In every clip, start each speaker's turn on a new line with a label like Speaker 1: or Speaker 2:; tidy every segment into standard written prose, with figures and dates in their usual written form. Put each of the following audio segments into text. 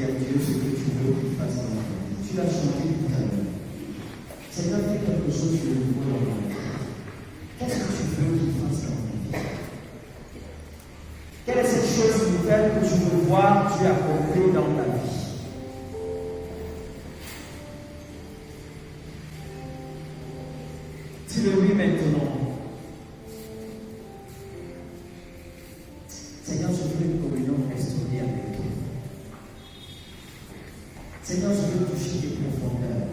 Speaker 1: à Dieu ce que tu veux qu'il fasse dans la vie. Tu l'as chanté tout à l'heure. Seigneur, fais quelque chose de nouveau dans ma vie. Qu'est-ce que tu veux qu'il fasse dans ma vie? Quelle est cette chose nouvelle que tu veux voir Dieu accomplir dans ta vie? Dis-le oui maintenant. Seigneur, je veux une communion restaurée avec toi. Seigneur, je veux toucher tes profondeurs.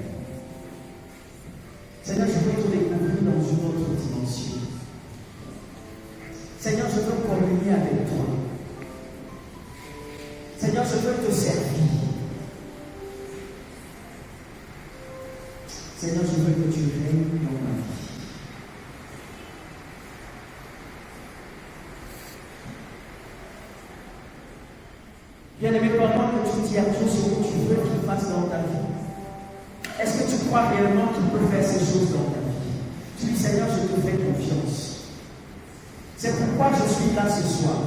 Speaker 1: Seigneur, je veux te découvrir dans une autre dimension. Seigneur, je veux communier avec toi. Seigneur, je veux te servir. Seigneur, je veux que tu règnes dans ma vie. Bien-aimé, pendant que tu dis à Dieu ce que tu veux qu'il fasse dans ta vie, est-ce que tu crois réellement qu'il peut faire ces choses dans ta vie? Tu dis, Seigneur, je te fais confiance. C'est pourquoi je suis là ce soir.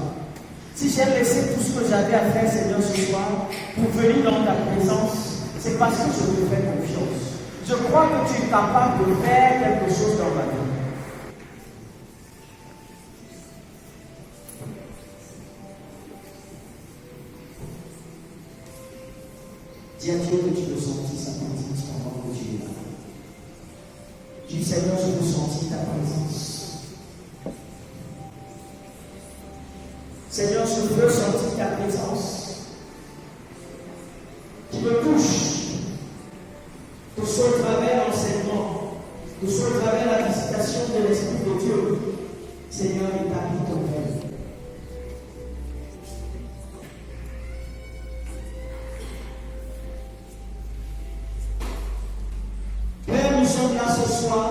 Speaker 1: Si j'ai laissé tout ce que j'avais à faire, Seigneur, ce soir, pour venir dans ta présence, c'est parce que je te fais confiance. Je crois que tu es capable de faire quelque chose dans ma vie. Dis à Dieu que tu veux sentir sa présence pendant que tu es là. Dis, Seigneur, je veux sentir ta présence. Seigneur, je veux sentir ta présence qui me touche, que ce soit au travers l'enseignement, que ce soit au travers la visitation de l'Esprit de Dieu. Seigneur, établis ton règne. Père, nous sommes là ce soir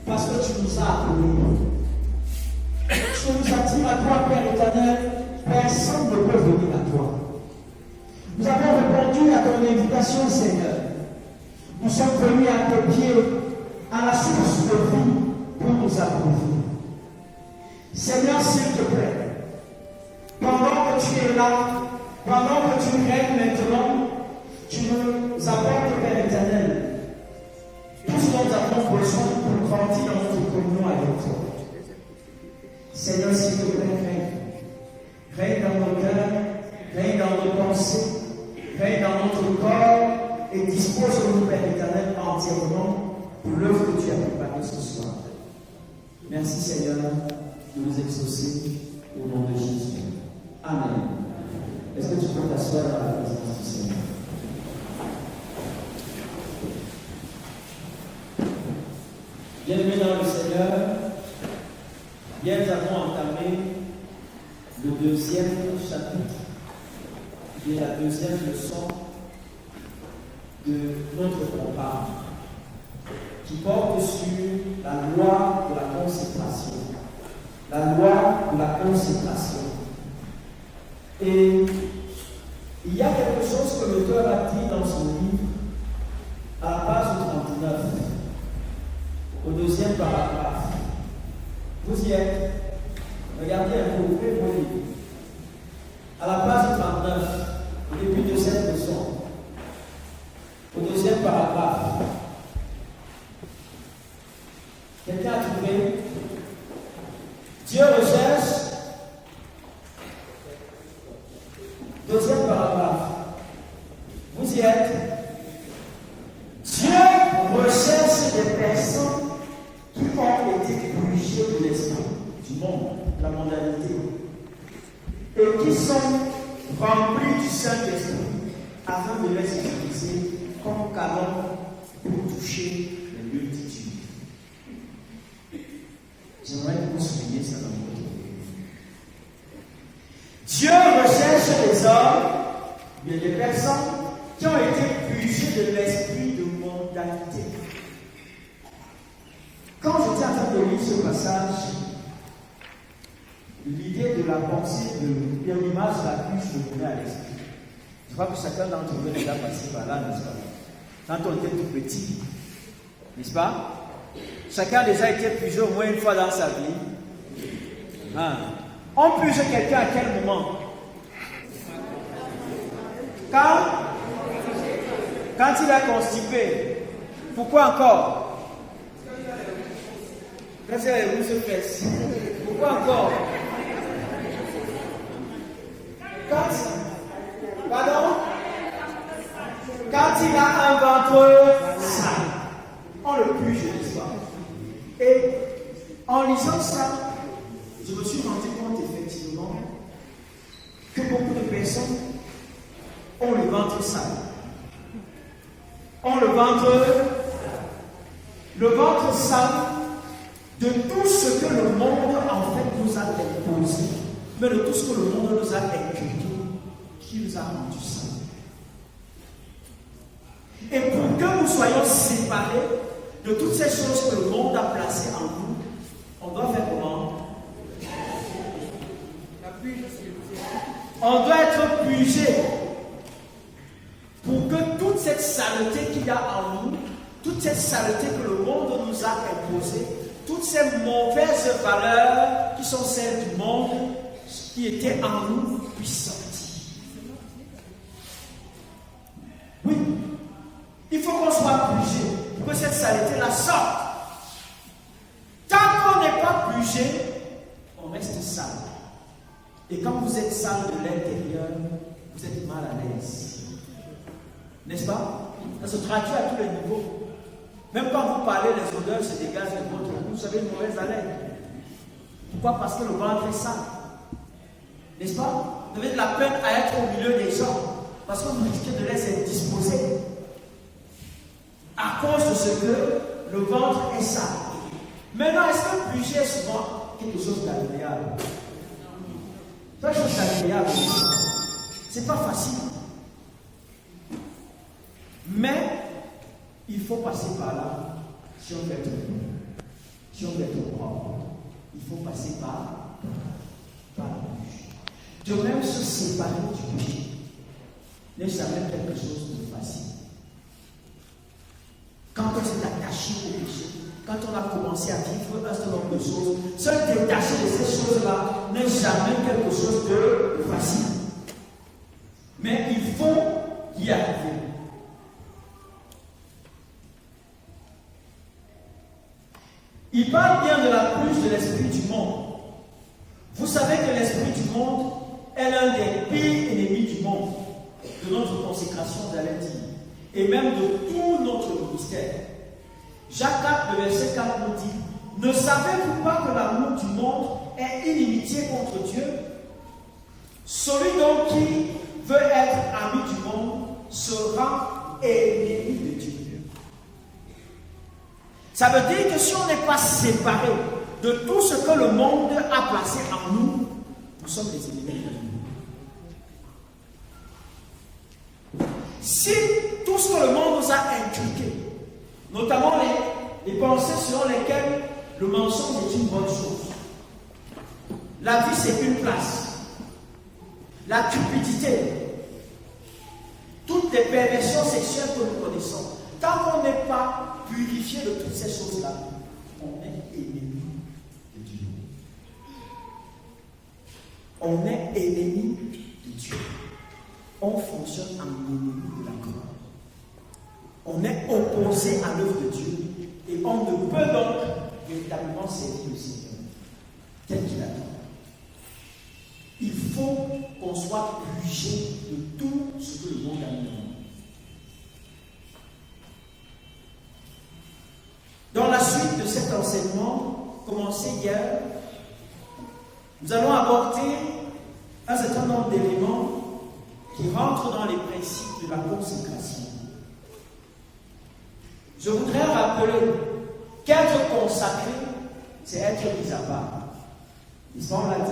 Speaker 1: parce que tu nous as appelés. Tu nous attires à toi, Père éternel. Personne ne peut venir à toi. Nous avons répondu à ton invitation, Seigneur. Nous sommes venus à tes pieds, à la source de vie, pour nous approuvir. Seigneur, s'il te plaît, pendant que tu es là, pendant que tu règnes maintenant, tu nous apportes, Père éternel, tout ce dont nous avons besoin pour grandir dans notre communion avec toi. Seigneur, s'il te plaît, règne. Règne dans nos cœurs, règne dans nos pensées, règne dans notre corps et dispose-nous, Père éternel, entièrement pour l'œuvre que tu as préparée ce soir. Merci, Seigneur, de nous exaucer au nom de Jésus. Amen. Est-ce que tu peux t'asseoir dans la présence du Seigneur? Bienvenue dans le Seigneur. Bien, nous avons entamé le deuxième chapitre, qui est la deuxième leçon de notre programme, qui porte sur la loi de la consécration. La loi de la consécration. Et il y a quelque chose que l'auteur a dit dans son livre, à la page 39, au deuxième paragraphe. Vous y êtes. Regardez un peu, ouvrez vos livres. À la page 39, au début de cette leçon, au deuxième paragraphe. Quelqu'un a trouvé? Dieu recherche. Deuxième paragraphe. Vous y êtes? Dieu recherche des personnes qui ont été purgées de l'esprit du monde, de la mondanité, et qui sont remplies du Saint-Esprit afin de les utiliser comme canon pour toucher les multitudes. J'aimerais que vous souligniez ça dans votre vie. Dieu recherche des hommes, mais des personnes qui ont été purgées de l'esprit de mondanité. Quand j'étais en train de lire ce passage, l'idée de la pensée de l'image de la cruche me venait à l'esprit. Je crois que chacun d'entre vous est déjà passé par là, n'est-ce pas? Quand on était tout petit, n'est-ce pas? Chacun a déjà été purgé au moins une fois dans sa vie. On purge quelqu'un à quel moment?
Speaker 2: Quand il est constipé. Pourquoi encore? Pourquoi encore? Quand il a un ventre sale, on le purge, n'est-ce pas? Et en lisant ça, je me suis rendu compte effectivement que beaucoup de personnes ont le ventre sale. Ont le ventre sale de tout ce que le monde en fait nous a imposé, mais de tout ce que le monde nous a inculqué, qui nous a rendu sales. Et pour que nous soyons séparés de toutes ces choses que le monde a placées en nous, on doit faire comment? On doit être purgé pour que toute cette saleté qu'il y a en nous, toute cette saleté que le monde nous a imposée, toutes ces mauvaises valeurs qui sont celles du monde, qui étaient en nous, puissent sortir. Oui, il faut qu'on soit purgé pour que cette saleté-là sorte. Tant qu'on n'est pas purgé, on reste sale. Et quand vous êtes sale de l'intérieur, vous êtes mal à l'aise. N'est-ce pas? Ça se traduit à tous les niveaux. Même quand vous parlez, les odeurs se dégagent de votre bouche, vous avez une mauvaise haleine. Pourquoi? Parce que le ventre est sale. N'est-ce pas? Vous avez de la peine à être au milieu des gens, parce que vous risquez de les indisposer. À cause de ce que le ventre est sale. Maintenant, est-ce que purger est souvent quelque chose d'agréable? Quelque chose d'agréable, c'est pas facile. Mais il faut passer par là si on veut être pur, si on veut être propre. Il faut passer par la bouche. De même, se séparer du péché n'est jamais quelque chose de facile. Quand on s'est attaché au péché, quand on a commencé à vivre un certain nombre de choses, se détacher de ces choses-là n'est jamais quelque chose de facile. Mais il faut y arriver. Il parle bien de la purge de l'esprit du monde. Vous savez que l'esprit du monde est l'un des pires ennemis du monde, de notre consécration, j'allais dire, et même de tout notre ministère. Jacques 4, le verset 4 nous dit: ne savez-vous pas que l'amour du monde est inimitié contre Dieu? Celui donc qui veut être ami du monde sera ennemi de Dieu. Ça veut dire que si on n'est pas séparé de tout ce que le monde a placé en nous, nous sommes des ennemis de Dieu. Si tout ce que le monde nous a inculqué, notamment les pensées selon lesquelles le mensonge est une bonne chose, la vie c'est une place, la cupidité, toutes les perversions sexuelles que nous connaissons, tant qu'on n'est pas purifié de toutes ces choses-là, on est ennemi de Dieu. On est ennemi de Dieu. On fonctionne en ennemi de la gloire. On est opposé à l'œuvre de Dieu et on ne peut donc véritablement servir le Seigneur tel qu'il attend. Il faut qu'on soit purgé de tout ce que le monde a mis en nous. Dans la suite de cet enseignement, commencé hier, nous allons aborder un certain nombre d'éléments qui rentrent dans les principes de la consécration. Je voudrais rappeler qu'être consacré, c'est être mis à part. Ils sont là dit.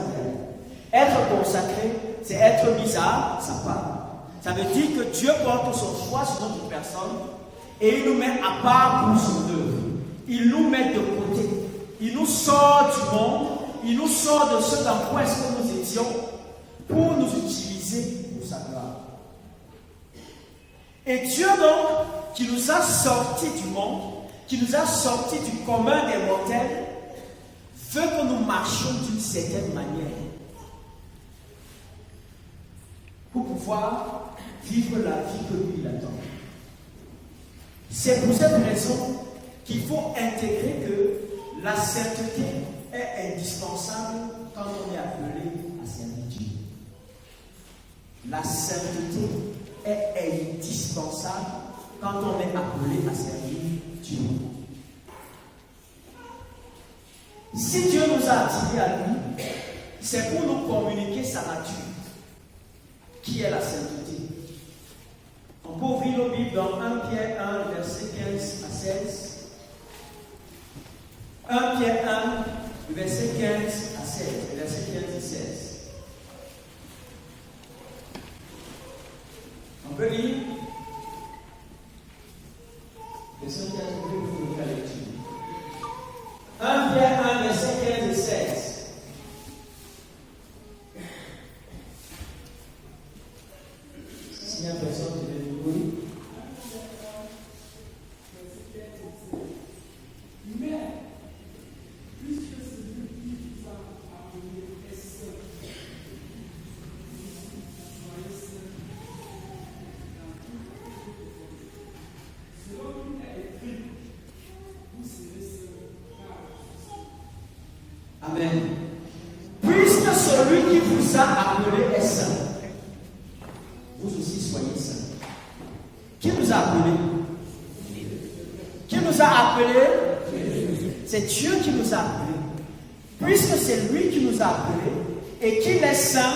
Speaker 2: Être consacré, c'est être mis à sa part. Ça veut dire que Dieu porte son choix sur notre personne et il nous met à part pour son œuvre. Il nous met de côté. Il nous sort du monde. Il nous sort de ce dans quoi est-ce que nous étions pour nous utiliser pour sa gloire. Et Dieu donc, qui nous a sortis du monde, qui nous a sortis du commun des mortels, veut que nous marchions d'une certaine manière pour pouvoir vivre la vie que lui il attend. C'est pour cette raison qu'il faut intégrer que la sainteté est indispensable quand on est appelé à servir Dieu. La sainteté est indispensable quand on est appelé à servir Dieu. Si Dieu nous a attirés à lui, c'est pour nous communiquer sa nature, qui est la sainteté. On peut ouvrir nos Bibles dans 1 Pierre 1, verset 15 à 16. 1 Pierre 1, verset 15 à 16. Verset 15 et 16. On peut lire. Personne qui a trouvé pour la lecture. 1 Pierre 1, verset 15 et 16. S'il n'y a personne qui veut nous lire. Amen. Puisque celui qui vous a appelé est saint, vous aussi soyez saints. Qui nous a appelés? Qui nous a appelés? C'est Dieu qui nous a appelés. Puisque c'est lui qui nous a appelés et qu'il est saint,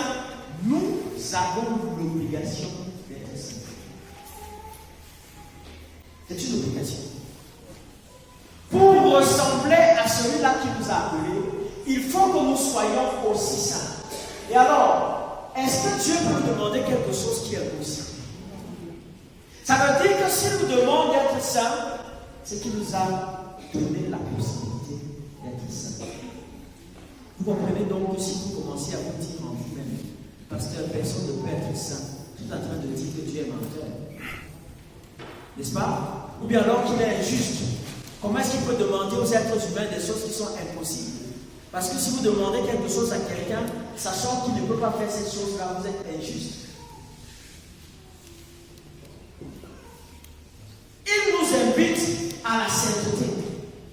Speaker 2: nous avons l'obligation d'être saints. C'est une obligation. Pour ressembler à celui-là qui nous a appelés, il faut que nous soyons aussi saints. Et alors, est-ce que Dieu peut nous demander quelque chose qui est impossible? Ça veut dire que s'il nous demande d'être saints, c'est qu'il nous a donné la possibilité d'être saints. Vous comprenez donc que si vous commencez à vous dire en vous-même, pasteur, personne ne peut être saint, tout en train de dire que Dieu est menteur. N'est-ce pas? Ou bien alors qu'il est injuste. Comment est-ce qu'il peut demander aux êtres humains des choses qui sont impossibles? Parce que si vous demandez quelque chose à quelqu'un, sachant qu'il ne peut pas faire cette chose-là, vous êtes injuste. Il nous invite à la sainteté.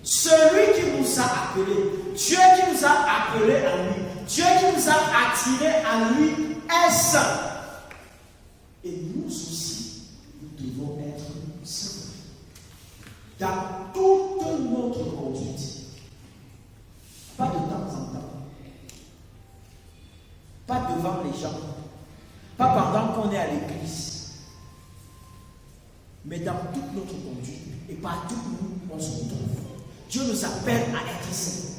Speaker 2: Celui qui nous a appelés, Dieu qui nous a appelés à lui, Dieu qui nous a attirés à lui est saint. Et nous aussi, nous devons être saints. Dans toute notre conduite. Pas de temps en temps. Pas devant les gens. Pas pendant qu'on est à l'église. Mais dans toute notre conduite. Et partout où on se retrouve. Dieu nous appelle à être saints.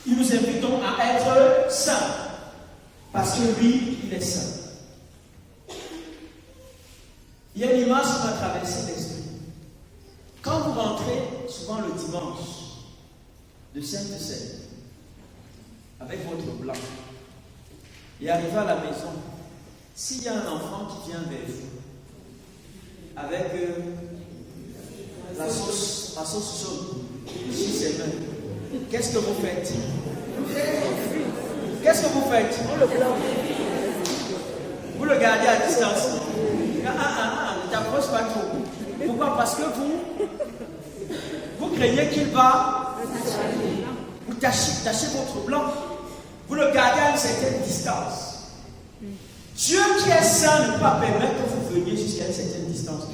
Speaker 2: Il nous invite donc à être saints. Parce que lui, il est saint. Il y a une image qui m'a traversé l'esprit. Quand vous rentrez, souvent le dimanche, de Sainte-Seine, avec votre blanc, et arrivé à la maison, s'il y a un enfant qui vient vers vous, avec la sauce jaune sur ses mains, qu'est-ce que vous faites? Qu'est-ce que vous faites? Vous le gardez à distance. Ne t'approche pas trop. Pourquoi? Parce que vous craignez qu'il va vous tâcher votre blanc. Vous le gardez à une certaine distance. Dieu qui est saint ne peut pas permettre que vous veniez jusqu'à une certaine distance.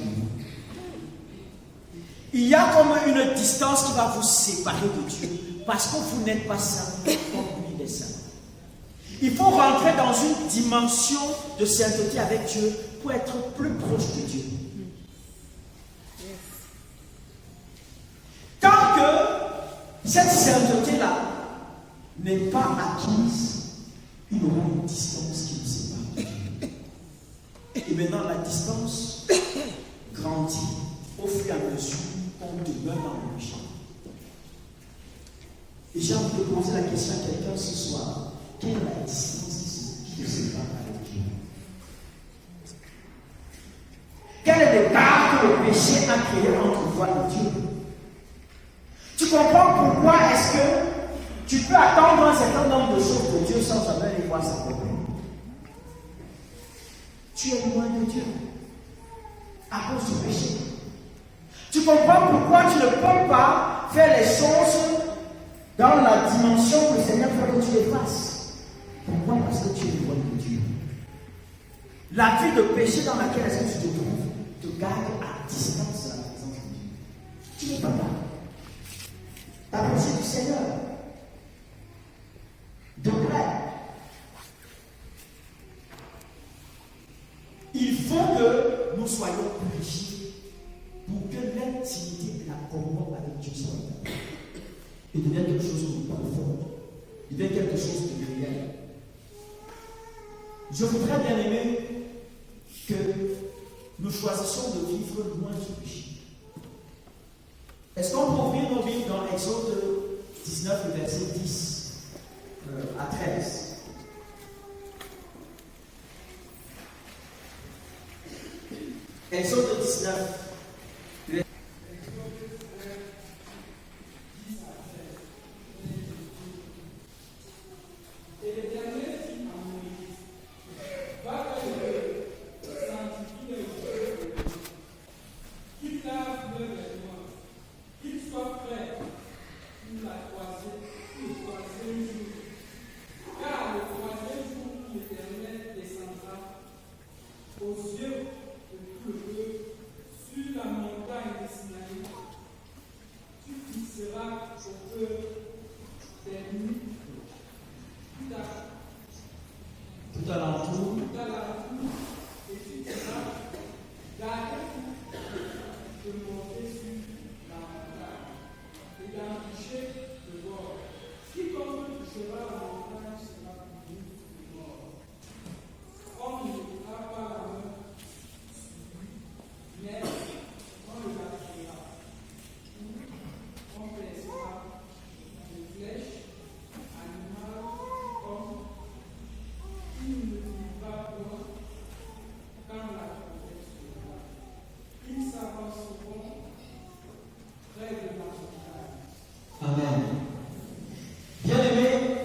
Speaker 2: Il y a comme une distance qui va vous séparer de Dieu. Parce que vous n'êtes pas saint comme lui il est saint. Il faut rentrer dans une dimension de sainteté avec Dieu pour être plus proche de Dieu. Tant que cette sainteté-là n'est pas acquise, il y aura une distance qui nous sépare. Et maintenant, la distance grandit au fur et à mesure qu'on demeure dans le champ. Et j'ai envie de poser la question à quelqu'un ce soir. Quelle est la distance qui nous sépare avec Dieu? Quel est l'écart que le péché a créé entre toi et Dieu? Tu comprends pourquoi est-ce que tu peux attendre un certain nombre de choses de Dieu sans jamais les voir s'accomplir? tu es loin de Dieu à cause du péché. Tu comprends pourquoi tu ne peux pas faire les choses dans la dimension que le Seigneur veut que tu les fasses. Pourquoi? Parce que tu es loin de Dieu. La vie de péché dans laquelle est-ce que tu te trouves te garde à distance de la présence de Dieu. Tu n'es pas là. T'approcher du Seigneur. De près. Il faut que nous soyons purifiés pour que l'intimité et la communion avec Dieu soient là. Et devienne quelque chose de profond. Il devient quelque chose de réel. Je voudrais bien aimer que nous choisissions de vivre loin du péché. Est-ce qu'on peut ouvrir nos Bibles dans Exode 19, le verset 10 à 13? Exode 19.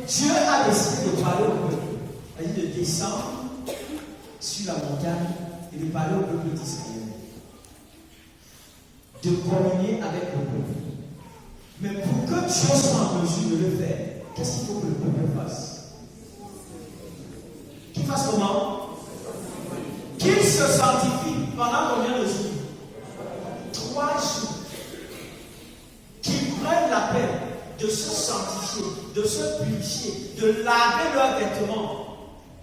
Speaker 2: Dieu a décidé de parler au peuple, c'est-à-dire de descendre sur la montagne et de parler au peuple d'Israël, de communier avec le peuple. Mais pour que Dieu soit en mesure de le faire, qu'est-ce qu'il faut que le peuple fasse? Qu'il fasse comment? Qu'il se sanctifie pendant combien de jours? 3 jours. Qu'ils prennent la peine de se sanctifier, de se purifier, de laver leurs vêtements.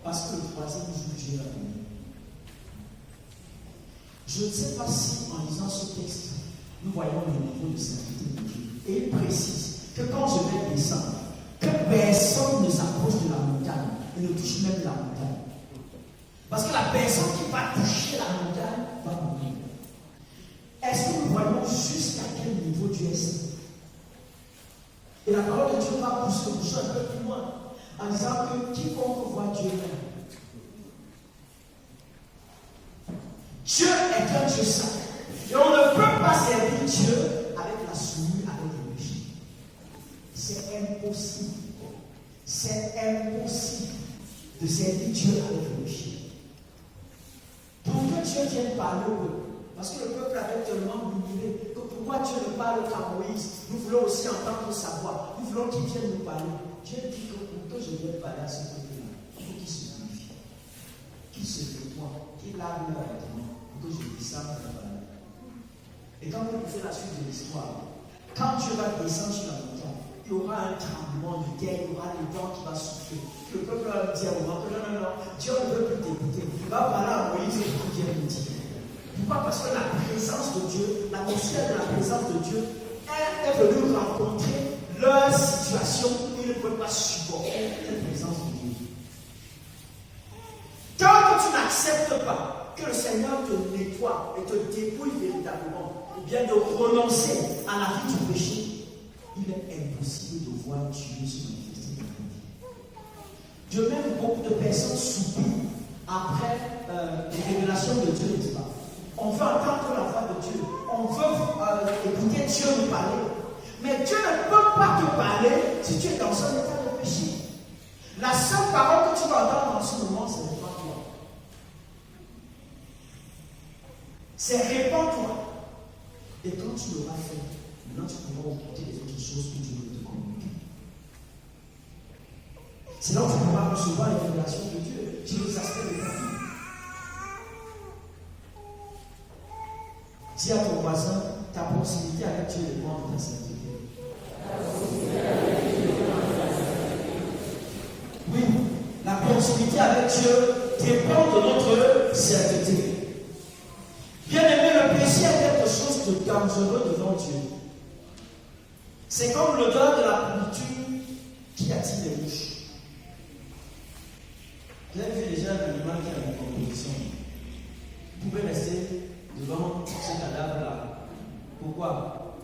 Speaker 2: Parce que le 3e jour, Dieu l'a donné. Je ne sais pas si, en lisant ce texte, nous voyons le niveau de sainteté de Dieu. Et il précise que quand je vais descendre, que personne ne s'approche de la montagne et ne touche même la montagne. Parce que la personne qui va toucher la montagne va mourir. Est-ce que nous voyons jusqu'à quel niveau Dieu est saint? Et la parole de Dieu va pousser un peu plus loin en disant que quiconque voit Dieu même. Dieu est un Dieu saint. Et on ne peut pas servir Dieu avec la souillure, avec le péché. C'est impossible. C'est impossible de servir Dieu avec le péché. Pour que Dieu vienne parler au peuple, parce que le peuple avait tellement murmuré que pourquoi Dieu ne parle qu'à Moïse? Nous voulons aussi entendre sa voix. Nous voulons qu'il vienne nous parler. Dieu dit que pour que je vienne parler à ce peuple-là, il faut qu'il se purifie, qu'il se nettoie, qu'il lave leurs vêtements pour que je descende le parler. Et quand vous faites la suite de l'histoire, quand Dieu va descendre sur la montagne, il y aura un tremblement de terre, il y aura le vent qui va souffler. Le peuple va dire au vent que non, Dieu ne veut plus t'écouter. Il va parler à Moïse et il vient nous dire. Pourquoi? Parce que la présence de Dieu, l'atmosphère de la présence de Dieu est venue rencontrer leur situation où ils ne peuvent pas supporter la présence de Dieu. Tant que tu n'acceptes pas que le Seigneur te nettoie et te dépouille véritablement, ou bien de renoncer à la vie du péché, il est impossible de voir Dieu se manifester dans ta vie. De même, beaucoup de personnes soupirent après les révélations de Dieu, n'est-ce pas? On veut entendre la voix de Dieu. On veut écouter Dieu nous parler. Mais Dieu ne peut pas te parler si tu es dans un état de péché. La seule parole que tu vas entendre dans ce moment, c'est de toi. C'est répands-toi. Et quand tu l'auras fait, maintenant tu pourras augmenter les autres choses que Dieu veut te communiquer. C'est là où tu pourras recevoir les révélations de Dieu sur les aspects de ta vie. Dis à ton voisin, ta proximité avec Dieu dépend de ta sainteté. Oui, la proximité avec Dieu dépend de notre sainteté. Bien aimé, le péché est quelque chose de dangereux devant Dieu. C'est comme l'odeur de la pourriture qui attire les mouches. Vous avez vu déjà un animal qui a une composition. Vous pouvez rester devant ce cadavre-là. Pourquoi?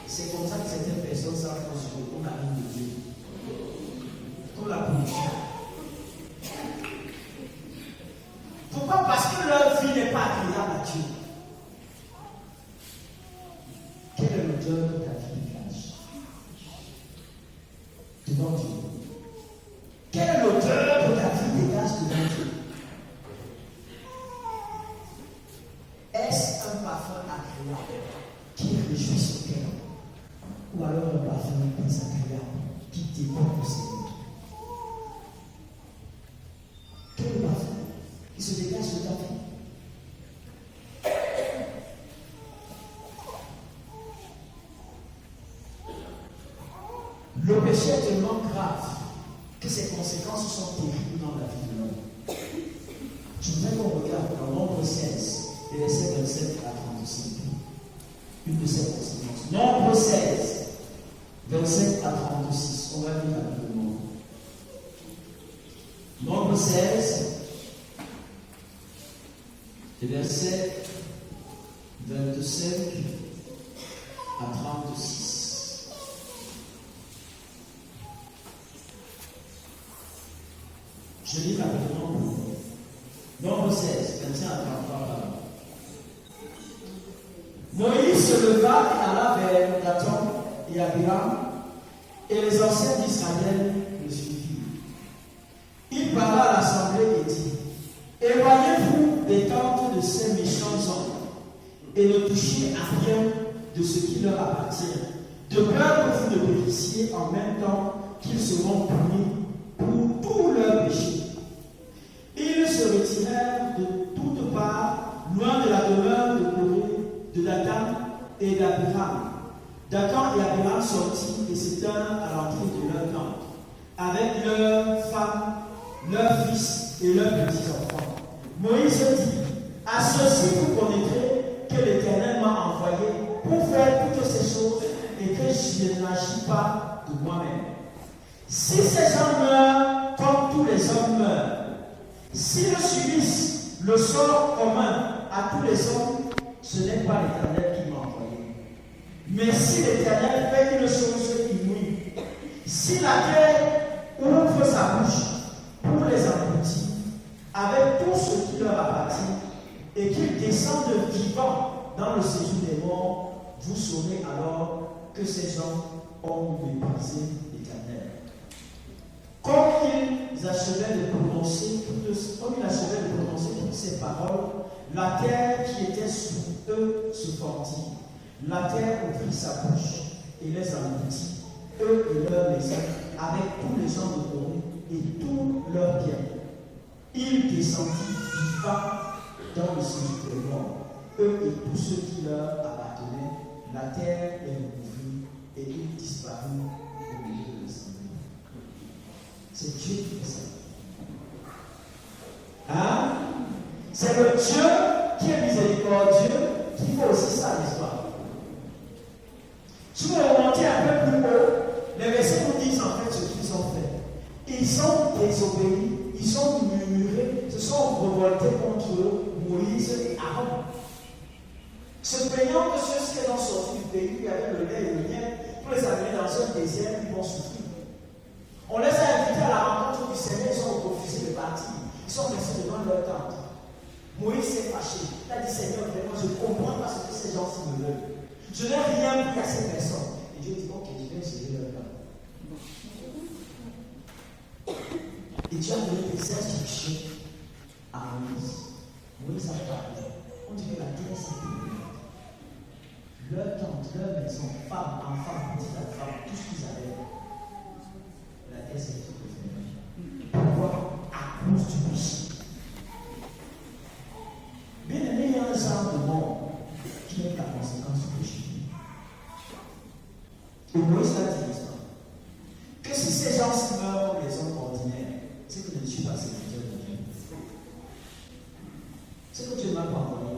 Speaker 2: C'est comme ça que certaines personnes s'approchent qu'on arrive de Dieu. Pour la pourriture. Pourquoi? Parce que leur vie n'est pas agréable à Dieu. Quelle est l'odeur de ta vie dégage devant Dieu? Quelle est l'odeur de ta vie dégage devant Dieu? Est-ce un parfum agréable qui réjouit son cœur? Ou alors un parfum désagréable qui dépend de ses mains? Quel est le parfum qui se dégage de ta vie? Le péché est tellement grave que ses conséquences sont terribles dans la vie de l'homme. Je voudrais qu'on regarde dans Nombre 16, les versets 27 à 35. Une de ces conséquences. Nombre 16, 27 à 36. On va lire rapidement. Nombre 16, les versets 25 à 36. Je lis rapidement pour vous. Nombre 16, 21 à 33. Moïse se leva et alla vers Dathan et Abiram, et les anciens d'Israël le suivirent. Il parla à l'assemblée et dit: éloignez-vous des tentes de ces méchants hommes, et ne touchez à rien de ce qui leur appartient, de peur que vous ne périssiez en même temps qu'ils seront punis pour tous leurs péchés. Ils se retirèrent de toutes parts, loin de la demeure de Corée, de Dathan et d'Abiram. Dathan et Abiram sortirent et s'éteignirent à l'entrée de leur tente, avec leurs femmes, leurs fils et leurs petits-enfants. Moïse dit: à ceci vous connaîtrez que l'Éternel m'a envoyé pour faire toutes ces choses et que je n'agis pas de moi-même. Si ces gens meurent comme tous les hommes meurent, s'ils subissent le sort commun à tous les hommes, ce n'est pas l'Éternel qui m'a envoyé. Mais si l'Éternel fait une chose inouïe, si la terre ouvre sa bouche pour les engloutir, avec tout ce qui leur appartient, et qu'ils descendent vivants dans le séjour des morts, vous saurez alors que ces gens ont méprisé l'Éternel. Comme ils achevaient de prononcer toutes ces paroles, la terre qui était sous eux se fendit. La terre ouvrit sa bouche et les engloutit, eux et leurs maisons, avec tous les gens de Corée et tous leurs biens. Ils descendirent vivants dans le séjour des morts, eux et tous ceux qui leur appartenaient. La terre les recouvrit et ils disparurent au milieu de l'assemblée. C'est Dieu qui fait ça. Hein? C'est le Dieu qui est miséricordieux qui fait aussi ça, n'est-ce pas? Si vous remontez un peu plus haut, les versets nous disent en fait ce qu'ils ont fait. Ils ont désobéi, ils ont murmuré, se sont révoltés contre Moïse et Aaron. Se plaignant que ceux qui sont sortis du pays, il y avait le lait et le miel, pour les amener dans un désert, ils vont souffrir. On les a invités à la rencontre du Seigneur, ils ont refusé de partir. Ils sont restés devant leur tente. Moïse s'est fâché. Il a dit: Seigneur, vraiment, je comprends pas ce que ces gens me veulent. Je n'ai rien pris à ces personnes. Et Dieu dit: ok, je vais gérer leur temps. Et Dieu a donné des instructions à Moïse. Moïse a parlé.
Speaker 1: On dirait la guerre s'est terminée. Leur tente, leur maison, femmes, enfants, petites femmes, tout ce qu'ils avaient, la guerre s'est terminée. Pourquoi? À cause du péché. Bien aimé, il y a un genre de mort qui est la conséquence du péché. Et Moïse l'a dit, que si ces gens meurent comme les hommes ordinaires, c'est que je ne suis pas serviteur de Dieu. C'est que Dieu ne m'a pas envoyé.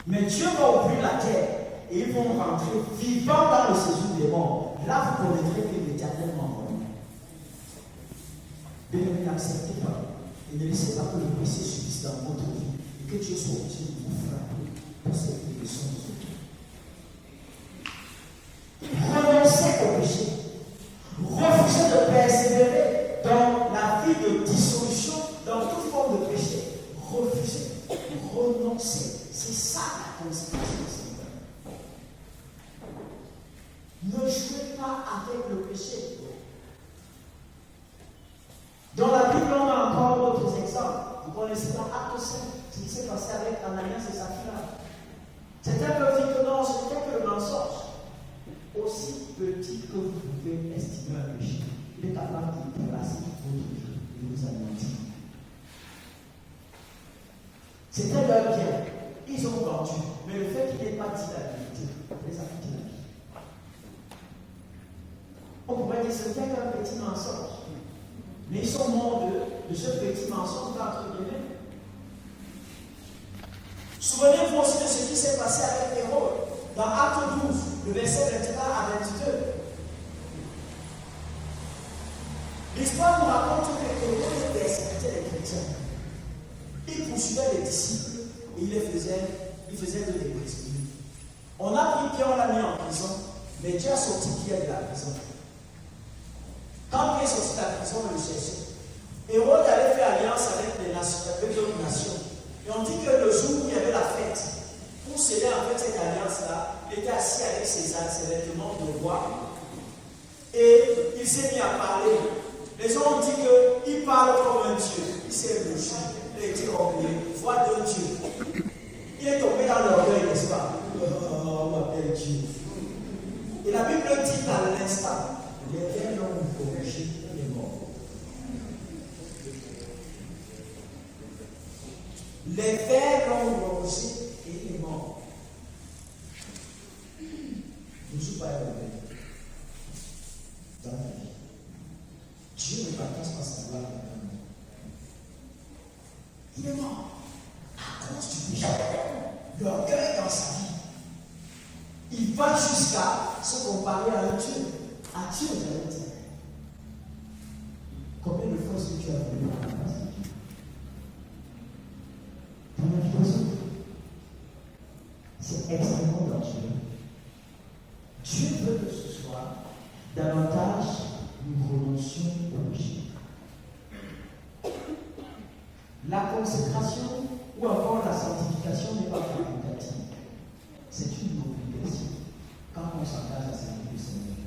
Speaker 1: Mais Dieu va ouvrir la terre et ils vont rentrer vivants dans le séjour des morts. Là, vous connaîtrez que l'Éternel m'a envoyé. Bien, n'acceptez pas et ne laissez pas que le péché subisse dans votre vie et que Dieu soit obligé de vous frapper pour cette leçon de Dieu. Renoncez au péché. Refusez de persévérer dans la vie de dissolution, dans toute forme de péché. Refusez, renoncez. C'est ça la conséquence du Seigneur. Ne jouez pas avec le péché. Dans la Bible, on a encore d'autres exemples. Vous connaissez dans Acte 5 ce qui s'est passé avec Ananias et Saphira. Certains peuvent dire que non, ce n'était que le mensonge. Aussi petit que vous pouvez estimer un péché, il est capable de placer votre vie et de vous anéantir. C'était leur bien. Ils ont vendu. Mais le fait qu'il n'ait pas dit la vérité les a coûté la vie. On pourrait dire que ce n'était qu'un petit mensonge. Mais ils sont morts de ce petit mensonge entre guillemets. Souvenez-vous aussi de ce qui s'est passé avec Hérode. Dans Acte 12, le verset 21 à 22. L'histoire nous raconte que Hérode persécutait les chrétiens. Il poursuivait les disciples et il faisait de les prisonniers. On a pris Pierre, on l'a mis en prison, mais Dieu a sorti Pierre de la prison. Quand Pierre est sorti de la prison, on le cherchait. Hérode avait fait alliance avec d'autres nations. Et on dit que le jour où il y avait la fête, pour sceller en fait cette alliance-là, il était assis avec ses vêtements de roi. Et il s'est mis à parler. Les gens ont dit qu'il parle comme un Dieu. Il s'est bouché. Il a été orgueilleux. Voix d'un Dieu. Il est tombé dans l'orgueil, n'est-ce pas? Oh, on m'appelle Dieu. Et la Bible dit à l'instant, les vers l'ont corrigé, il est mort. Les vers l'ont corrigé et il est mort. Je ne suis pas élevé dans la vie. Dieu ne partage pas sa gloire avec nous. Il est mort à cause du péché. L'orgueil dans sa vie. Il va jusqu'à se comparer à un Dieu. À Dieu, j'allais dire. Combien de fois est-ce que tu as voulu dans la place? Dans la philosophie, c'est extrêmement dangereux. Dieu veut que ce soit davantage nous renoncions au péché. La consécration ou encore la sanctification n'est pas facultative. C'est une obligation quand on s'engage à servir le Seigneur.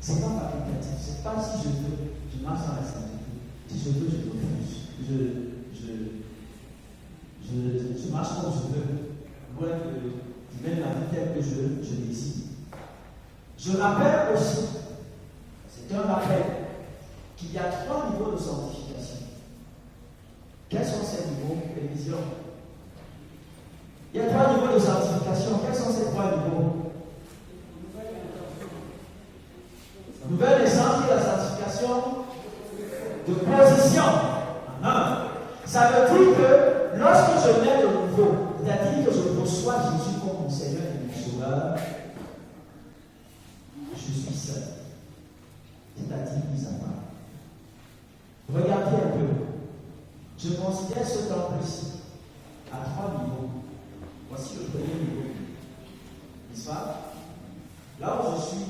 Speaker 1: Ce n'est pas facultatif. Ce n'est pas si je veux, je marche dans la sainteté. Si je veux, je refuse. Je marche comme je veux. Moi, je mène la vie telle que je décide. Je rappelle aussi, c'est un rappel, qu'il y a 3 niveaux de sanctification. Quels sont ces niveaux? Révision. Il y a 3 niveaux de sanctification. Quels sont ces 3 niveaux? Nouvelle naissance et la sanctification de position. Ça veut dire que lorsque je mets le nouveau, c'est-à-dire que je reçois Jésus comme mon Seigneur et mon Sauveur, je suis seul. C'est-à-dire mis à part. Regardez un peu. Je considère ce temple-ci à 3 niveaux. Voici le premier niveau. N'est-ce pas? Là où je suis,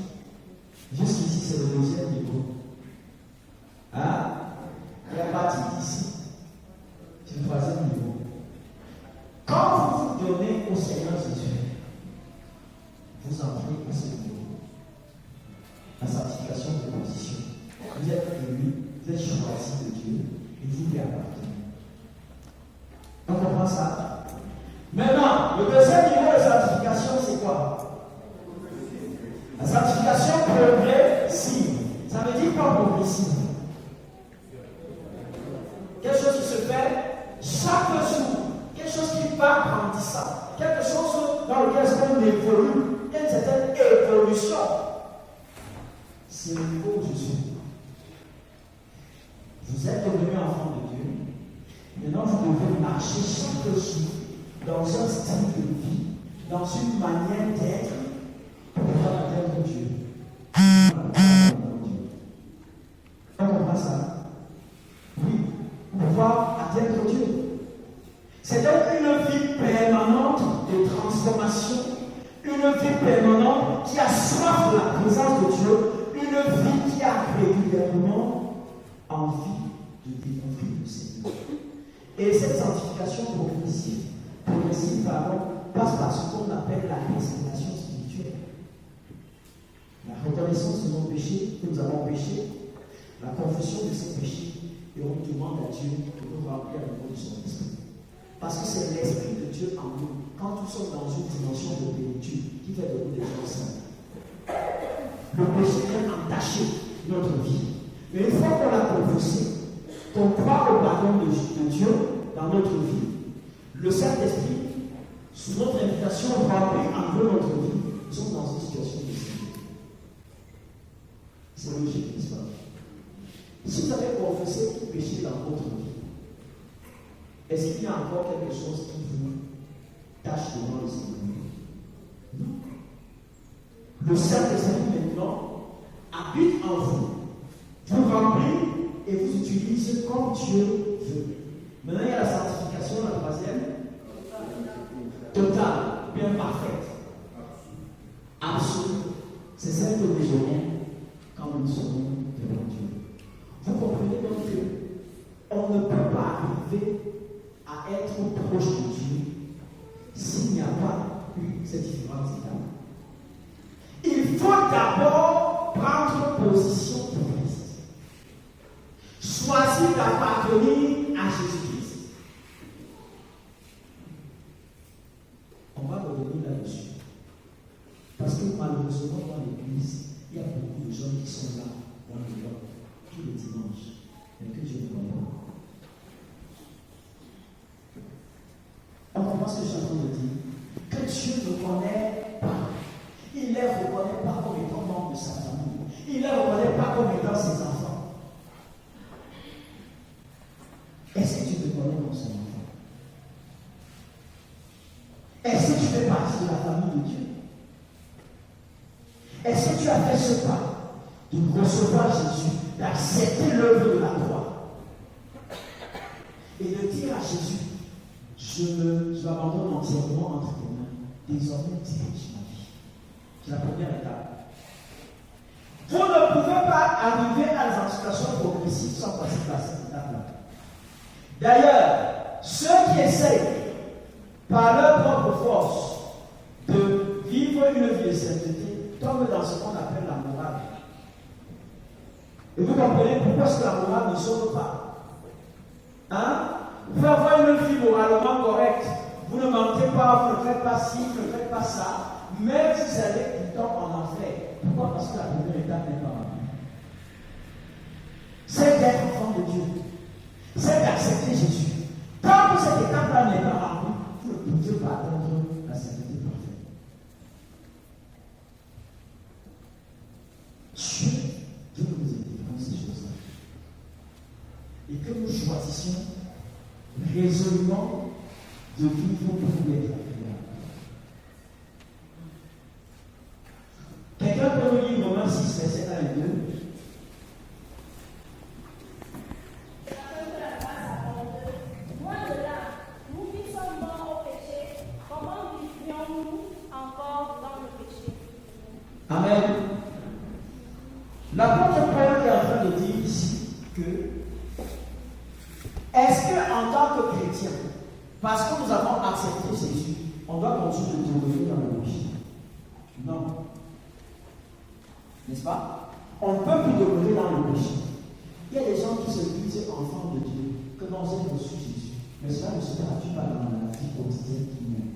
Speaker 1: jusqu'ici, c'est le deuxième niveau. Hein? Et à partir d'ici, c'est le troisième niveau. Quand vous vous donnez au Seigneur Jésus, vous entrez à ce niveau. La sanctification de position. Vous êtes de lui, vous êtes choisi de Dieu et vous lui appartenez. On comprend ça? Maintenant, le deuxième niveau de sanctification, c'est quoi? La sanctification progressive. Ça veut dire quoi progressive? Quelque chose qui se fait chaque jour. Quelque chose qui va grandissant. Quelque chose dans lequel on évolue. Il y a une certaine évolution. C'est le niveau où je suis. Vous êtes devenu enfant de Dieu. Maintenant, vous devez marcher chaque jour dans un style de vie, dans une manière d'être pour pouvoir atteindre Dieu. On comprend ça? Oui, pour pouvoir atteindre Dieu. C'est donc une vie permanente de transformation, une vie permanente qui a soif de la présence de Dieu, une vie qui a régulièrement envie de découvrir le Seigneur. Et cette sanctification progressive, passe par ce qu'on appelle la consécration spirituelle. La reconnaissance de nos péchés, que nous avons péché, la confession de ces péchés, et on demande à Dieu de nous remplir à nouveau de son esprit. Parce que c'est l'esprit de Dieu en nous, quand nous sommes dans une dimension de plénitude, qui fait de nous des gens saints. Le péché vient entacher notre vie. Mais une fois qu'on l'a confessé, qu'on croit au pardon de Dieu dans notre vie, le Saint-Esprit, sous notre invitation, remplit un peu notre vie. Nous sommes dans une situation de Seigneur. C'est logique, n'est-ce pas? Si vous avez confessé tout péché dans votre vie, est-ce qu'il y a encore quelque chose qui vous tâche devant le Seigneur? Non. Le Saint-Esprit maintenant habite en vous, vous remplit et vous utilisez comme Dieu veut. Maintenant, il y a la sanctification, la troisième, totale, bien parfaite, absolue. C'est celle que nous aurons quand nous serons devant Dieu. Vous comprenez donc qu'on ne peut pas arriver à être proche de Dieu s'il n'y a pas eu ces différentes étapes. Il faut d'abord prendre position pour Christ. Choisir d'appartenir à Jésus-Christ. On va revenir là-dessus. Parce que malheureusement, dans l'église, il y a beaucoup de gens qui sont là, dans le bloc, tous les dimanches, mais que Dieu ne connaît pas. On comprend ce que je suis en train de dire. Que Dieu ne connaît pas. Il ne les reconnaît pas comme étant membres de sa famille. Il ne les reconnaît pas comme étant ses enfants. Est-ce que tu te connais comme son enfant? Est-ce que tu fais partie de la famille de Dieu? Est-ce que tu as fait ce pas de recevoir Jésus, d'accepter l'œuvre de la croix et de dire à Jésus, je m'abandonne entièrement entre tes mains, désormais dirige ma vie. C'est la première étape. Vous ne pouvez pas arriver à la sanctification progressive sans passer par cette étape-là. D'ailleurs, ceux qui essayent, par leur propre force, de vivre une vie de sainteté, tombent dans ce qu'on appelle la morale. Et vous comprenez pourquoi est-ce que la morale ne sauve pas? Hein? Vous pouvez avoir une vie moralement correcte. Vous ne mentez pas, vous ne faites pas ci, vous ne faites pas ça. Même si vous savez qu'il tombe en enfer. Pourquoi? Parce que la première étape n'est pas remplie. C'est d'être enfant de Dieu. C'est d'accepter Jésus. Tant que cette étape-là n'est pas remplie, vous ne pouvez pas atteindre la sainteté parfaite. Dieu veut nous aider dans ces choses-là. Et que nous choisissions résolument de vivre pour l'être agréable. Quelqu'un peut nous lire Romains 6, verset 1 et 2.
Speaker 3: Loin de là, nous qui sommes morts au péché, comment vivions-nous encore dans le péché?
Speaker 1: Amen. L'apôtre Paul est en train de dire ici que est-ce qu'en tant que chrétien, parce que nous avons accepté Jésus, on doit continuer de demeurer dans le péché? Non. N'est-ce pas? On ne peut plus demeurer dans le péché. Il y a des gens qui se disent enfants de Dieu, que l'on ait reçu Jésus. Mais cela ne se traduit pas dans la vie quotidienne qui mène.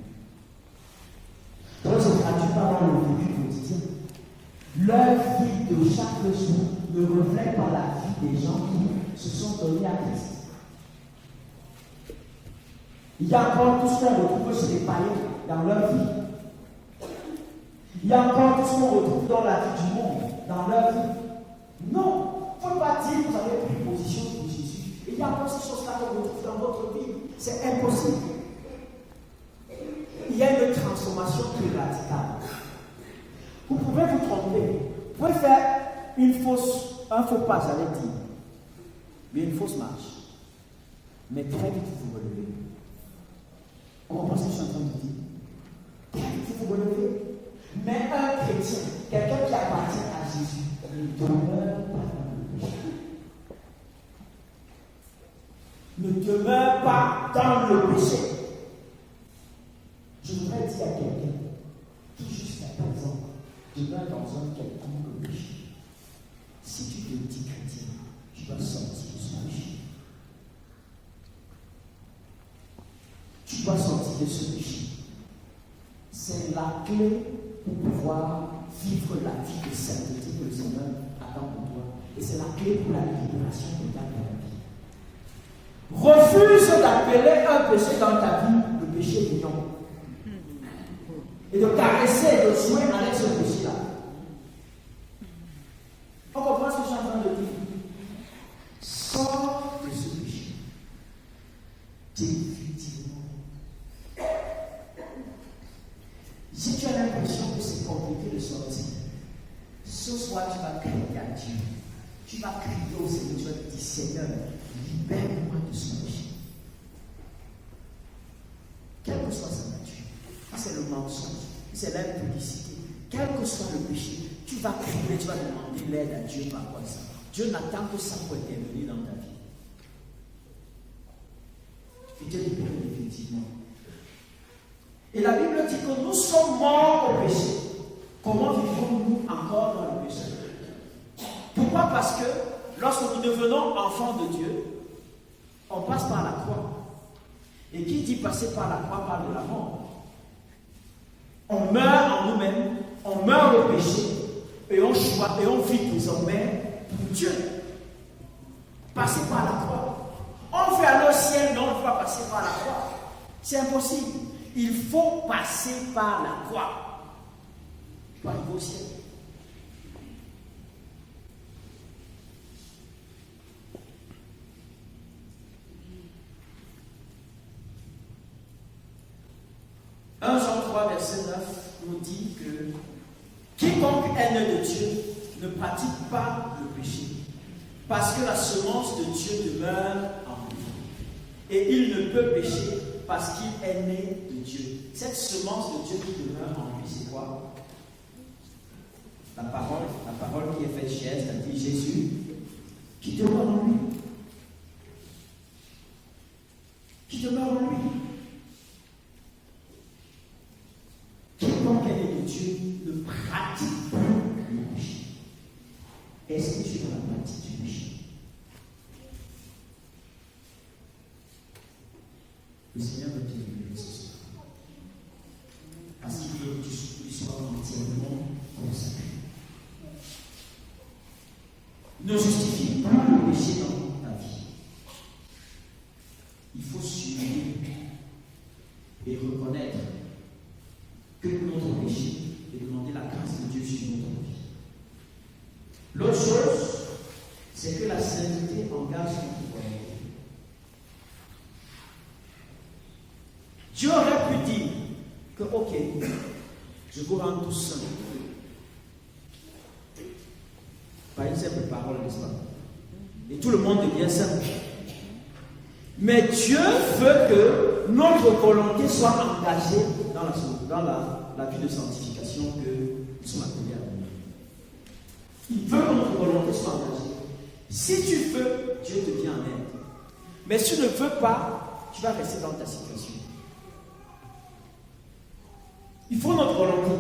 Speaker 1: de chaque jour ne reflète pas la vie des gens qui se sont donnés à Christ. Il y a encore tout ce qu'on retrouve chez les païens dans leur vie. Il y a encore tout ce qu'on retrouve dans la vie du monde, dans leur vie. Non, il ne faut pas dire que vous avez pris position pour Jésus. Il y a encore ces choses-là qu'on retrouve dans votre vie. C'est impossible. Il y a une transformation qui est radicale. Vous pouvez vous tromper. Vous pouvez faire un faux pas, j'allais dire. Mais une fausse marche. Mais très vite, vous vous relevez. On comprend ce que je suis en train de dire. Très vite, vous vous relevez. Mais un chrétien, quelqu'un qui appartient à Jésus, ne demeure pas dans le péché. Ne demeure pas dans le péché. Je voudrais dire à quelqu'un qui, jusqu'à présent, demeure dans un quelconque péché. Si tu te dis chrétien, tu dois sortir de ce péché. Tu dois sortir de ce péché. C'est la clé pour pouvoir vivre la vie de sainteté que le Seigneur attend de toi. Et c'est la clé pour la libération totale de la vie. Refuse d'appeler un péché dans ta vie le péché mignon. Et de caresser, de jouer avec ce péché-là. On comprend ce que je suis en train de dire. Sors de ce péché. Définitivement. Si tu as l'impression que c'est compliqué de sortir, ce soir tu vas crier à Dieu. Tu vas crier au Seigneur. Tu vas dire, Seigneur, libère-moi de ce péché. Quelle que soit sa nature. C'est le mensonge, c'est l'impudicité. Quel que soit le péché, tu vas crier, tu vas demander l'aide à Dieu par quoi ça. Dieu n'attend que ça pour intervenir dans ta vie. Et te libérer définitivement. Et la Bible dit que nous sommes morts au péché. Comment vivons-nous encore dans le péché? Pourquoi? Parce que lorsque nous devenons enfants de Dieu, on passe par la croix. Et qui dit passer par la croix parle de la mort. On meurt en nous-mêmes, on meurt au péché, et on vit désormais pour Dieu. Passer par la croix. On veut aller au ciel, mais on ne veut pas passer par la croix. C'est impossible. Il faut passer par la croix pour arriver au ciel. Jean 3, verset 9 nous dit que quiconque est né de Dieu ne pratique pas le péché, parce que la semence de Dieu demeure en lui. Et il ne peut pécher parce qu'il est né de Dieu. Cette semence de Dieu qui demeure en lui, c'est quoi? La parole qui est faite chair, c'est-à-dire Jésus, qui demeure en lui. Qui demeure en lui. Quiconque est né de Dieu ne pratique pas le péché. Est-ce que tu es dans la pratique du péché? Le Seigneur veut te libérer ce soir. Parce qu'il veut que tu sois entièrement consacré. Ne justifie pas le péché dans ta vie. Il faut s'humilier et reconnaître que notre péché et demander la grâce de Dieu sur notre vie. L'autre chose, c'est que la sainteté engage notre volonté. Dieu aurait pu dire que, ok, je vous rends tous saints. Par une simple parole, n'est-ce pas? Et tout le monde devient saint. Mais Dieu veut que notre volonté soit engagée dans la vie de sanctification que nous sommes appelés à mener. Il veut que notre volonté soit engagée. Si tu veux, Dieu te vient en aide. Mais si tu ne veux pas, tu vas rester dans ta situation. Il faut notre volonté.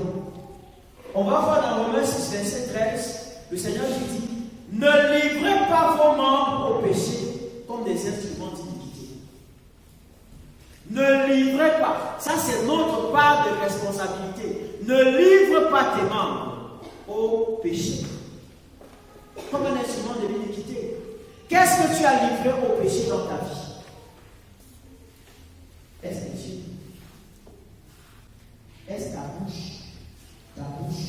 Speaker 1: On va voir dans Romains 6, verset 13, le Seigneur dit, ne livrez pas vos membres au péché comme des instruments d'iniquité. Ne livrez pas. Ça, c'est notre part de responsabilité. Ne livre pas tes membres au péché
Speaker 2: comme un instrument de l'iniquité. Qu'est-ce que tu as livré au péché dans ta vie? Est-ce que tu est-ce ta bouche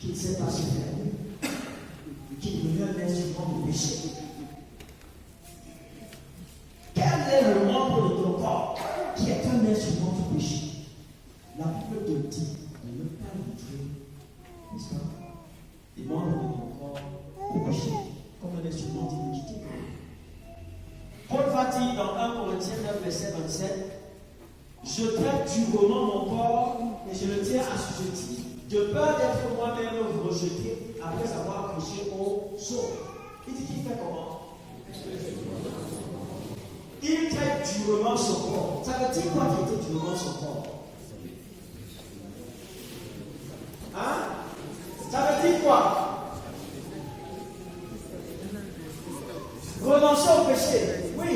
Speaker 2: qui ne sait pas se fermer, qui est devenue un instrument de péché? Quel est le membre de ton corps qui est un instrument du péché? La Bible te dit de ne pas livrer, n'est-ce pas, les membres de ton corps au péché comme un instrument d'iniquité. Paul va dire dans 1 Corinthiens 9, verset 27, je traite durement mon corps et je le tiens assujetti, de peur d'être moi-même rejeté après avoir péché au sceau. Il dit qu'il fait comment? Il traite durement son corps. Ça veut dire quoi traiter durement son corps? Hein? Ça veut dire quoi? Renoncer au péché. Oui,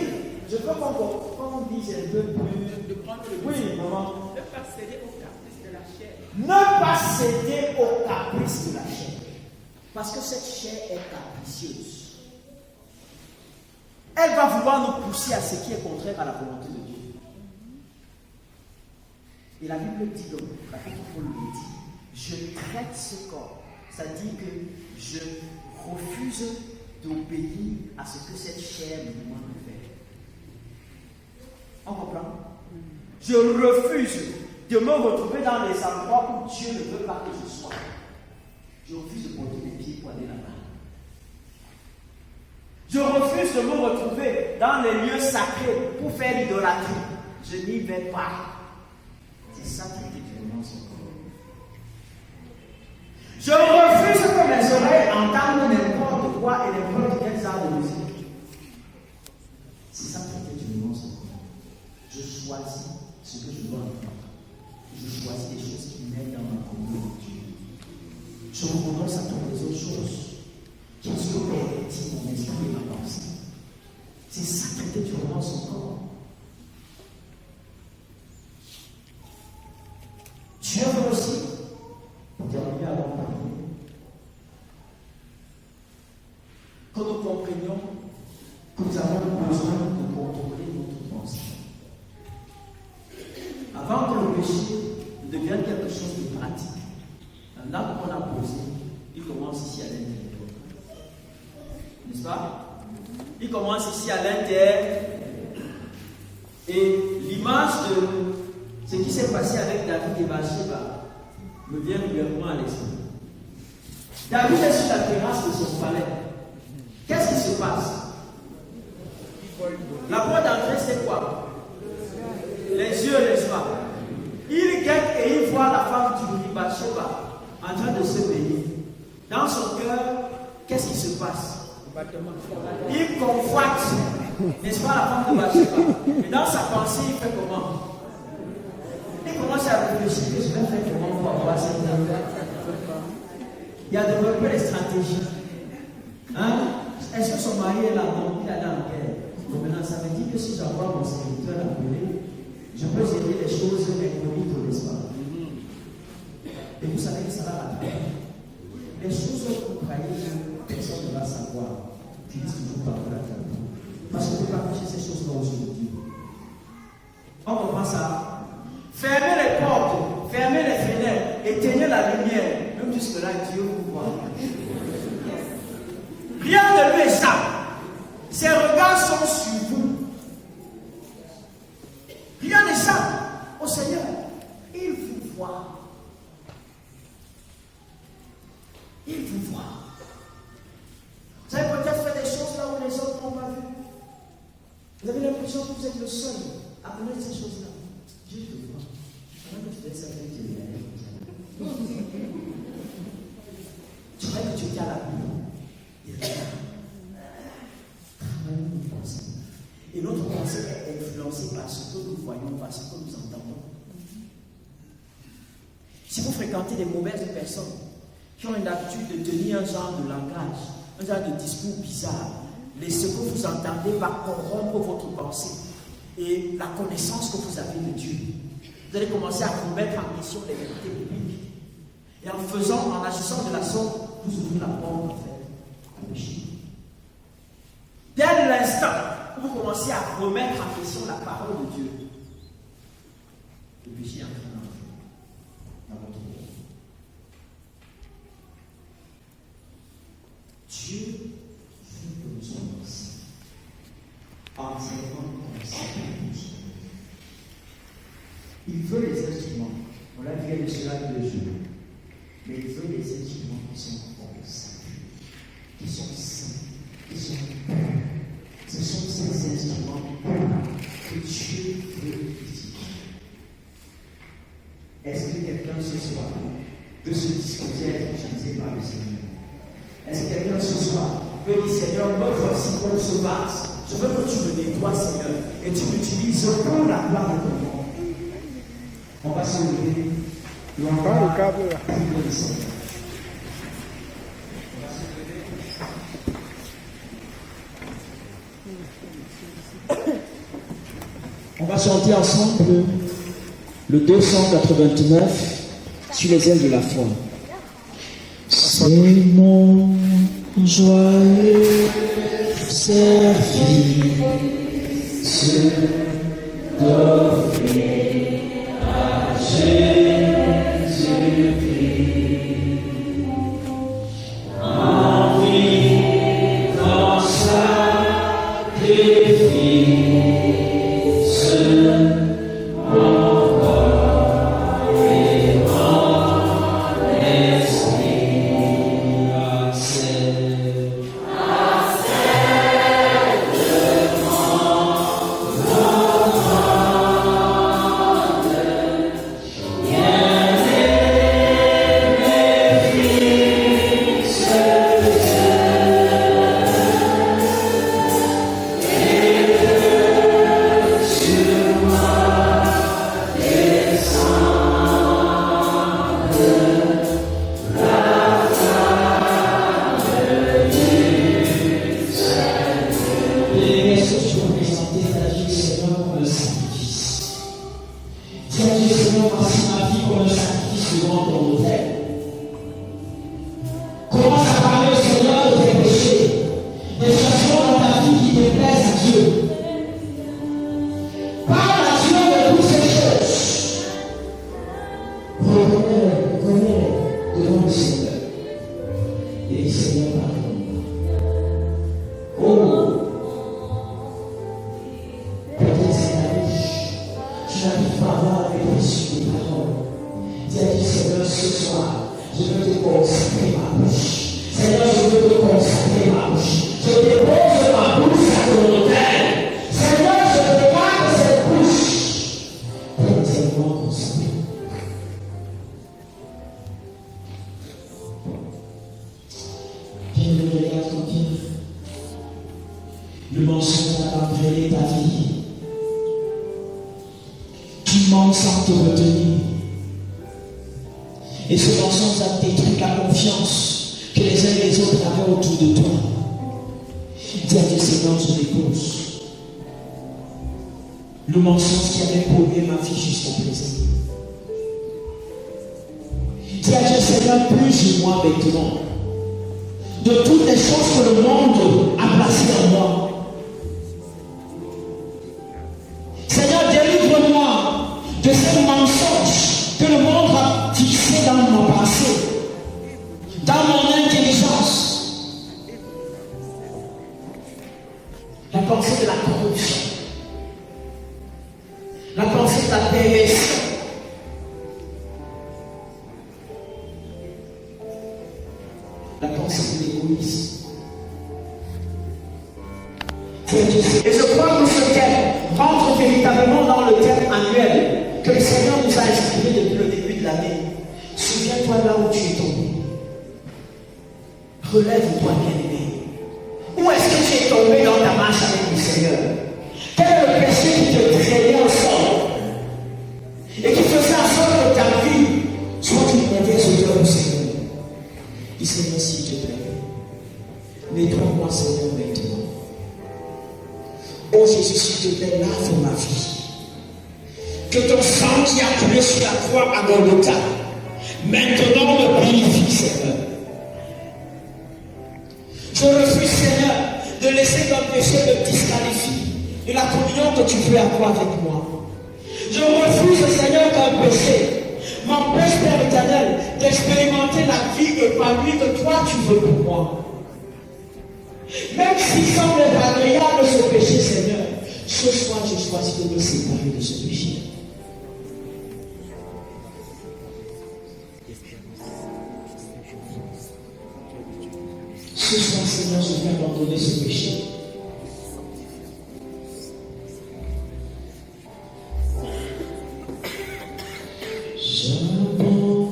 Speaker 2: je veux qu'on dise un peu plus. Oui, maman.
Speaker 4: Ne pas céder au caprice de la chair.
Speaker 2: Ne pas céder au caprice de la chair. Parce que cette chair est capricieuse. Elle va vouloir nous pousser à ce qui est contraire à la volonté de Dieu. Et la Bible dit donc, l'apôtre Paul le dit, je traite ce corps. Ça dit que je refuse d'obéir à ce que cette chair me demande de faire. On comprend? Je refuse de me retrouver dans les endroits où Dieu ne veut pas que je sois. Je refuse de porter mes pieds pour aller là-bas. Je refuse de me retrouver dans les lieux sacrés pour faire l'idolâtrie. Je n'y vais pas. C'est ça qui est vraiment son corps. Je refuse que mes oreilles entendent n'importe quoi et n'importe quel genre de musique. C'est ça qui est vraiment son corps. Je choisis ce que je dois entendre. Je choisis des choses qui m'aident dans ma communion avec Dieu. Je renonce à toutes les autres choses qui sont perverties mon esprit et ma pensée. C'est ça qui était durement son corps. Dieu veut aussi, pour terminer avant de parler, que nous comprenions que nous avons besoin de contrôler notre pensée. Avant que le péché ne devienne quelque chose de pratique, l'acte qu'on a posé, il commence ici à l'intérieur. N'est-ce pas? Il commence ici à l'intérieur. Et l'image de ce qui s'est passé avec David et Bathsheba me vient régulièrement à l'esprit. David est sur la terrasse de son palais. Qu'est-ce qui se passe? La porte d'entrée, c'est quoi? Les yeux, n'est-ce pas? Il guette et il voit la femme du roi Bathsheba en train de se baigner. Dans son cœur, qu'est-ce qui se passe? Il convoite, n'est-ce pas, la femme de Bathsheba. Et dans sa pensée, il fait comment? Il commence à réfléchir que je vais faire comment pour avoir cette femme. Il a développé des stratégies. Hein? Est-ce que son mari est là? Non, il est là en guerre. Donc maintenant, ça veut dire que si j'envoie mon serviteur appelé, je peux gérer les choses inconnues, n'est-ce pas? Et vous savez que ça va rappeler. Les choses que vous croyez que personne ne va savoir, finissent toujours par vous la faire. Parce que vous ne pouvez pas cacher ces choses-là aujourd'hui. On comprend ça? Fermez les portes, fermez les fenêtres, éteignez la lumière. Même jusque-là, Dieu vous voit. Rien ne lui échappe. Ses regards sont sur vous. Rien n'échappe au Seigneur. Il vous voit. Il vous voit. Vous avez peut-être fait des choses là où les autres n'ont pas vu. Vous avez l'impression que vous êtes le seul à connaître ces choses-là. Dieu te voit. Comment tu fais ça avec Dieu? Tu crois que tu étais à la Bible. Il regarde. Travaillons nos pensées. Et notre pensée est influencée par ce que nous voyons, par ce que nous entendons. Si vous fréquentez des mauvaises personnes qui ont une habitude de tenir un genre de langage, un genre de discours bizarre, ce que vous entendez va corrompre votre pensée et la connaissance que vous avez de Dieu. Vous allez commencer à remettre en question les vérités bibliques. Et en agissant de la sorte, vous ouvrez la porte en fait
Speaker 1: le péché.
Speaker 2: Dès l'instant où vous commencez à remettre en question la parole de Dieu, le péché entre dans votre vie.
Speaker 1: Dieu veut que nous soyons saints, entièrement consacrés. Il veut les instruments. On l'a vu avec cela 2 jours. Mais il veut les instruments qui sont consacrés, qui sont saints, qui sont purs. Ce sont ces instruments que Dieu veut utiliser. Est-ce que quelqu'un ce soir peut se disposer à être utilisé par le Seigneur? Est-ce que quelqu'un ce soir peut dire, Seigneur, me voici comme ce vase. Je veux que tu me nettoies, Seigneur, et tu m'utilises pour la gloire de ton nom. On va se lever. Et on va prier le Seigneur. On va chanter ensemble le 289 sur les ailes de la foi. C'est mon joyeux service d'offrir à Jésus-Christ en vie dans sa défice. Le mensonge a entraîné ta vie. Tu mens sans te retenir. Et ce mensonge a détruit la confiance que les uns et les autres avaient autour de toi. Dis à Dieu, Seigneur, je dépose le mensonge qui avait pollué ma vie jusqu'à présent. Dis à Dieu, Seigneur, purge-moi maintenant de toutes les choses que le monde a placées en moi. Seigneur, délivre-moi de ces mensonges que le monde a fixés dans mon passé, dans mon intelligence. La pensée de la corruption, la pensée de la perversion, la pensée de l'égoïsme. Et je crois que ce thème rentre véritablement dans le thème annuel que le Seigneur nous a inspiré depuis le début de l'année. Souviens-toi là où tu es tombé. Relève-toi, bien-aimé. Où est-ce que tu es tombé dans ta marche avec le Seigneur? Quel est le péché qui te traînait au sol et qui faisait en sorte que ta vie soit une mauvaise odeur au Seigneur? Dis, Seigneur, s'il te plaît, nettoie-moi, Seigneur, maintenant. Oh Jésus, s'il te plaît, lave ma vie. Que ton sang qui a coulé sur la croix à Golgotha, maintenant me purifie, Seigneur. Je refuse, Seigneur, de laisser qu'un péché me disqualifie de la communion que tu veux avoir avec moi. Je refuse, Seigneur, qu'un péché m'empêche, Père éternel, d'expérimenter la vie épanouie que toi tu veux pour moi. Même s'il semble agréable ce péché, Seigneur, ce soir je choisis de me séparer de ce péché. Ce soir, Seigneur, je viens abandonner ce péché. J'abandonne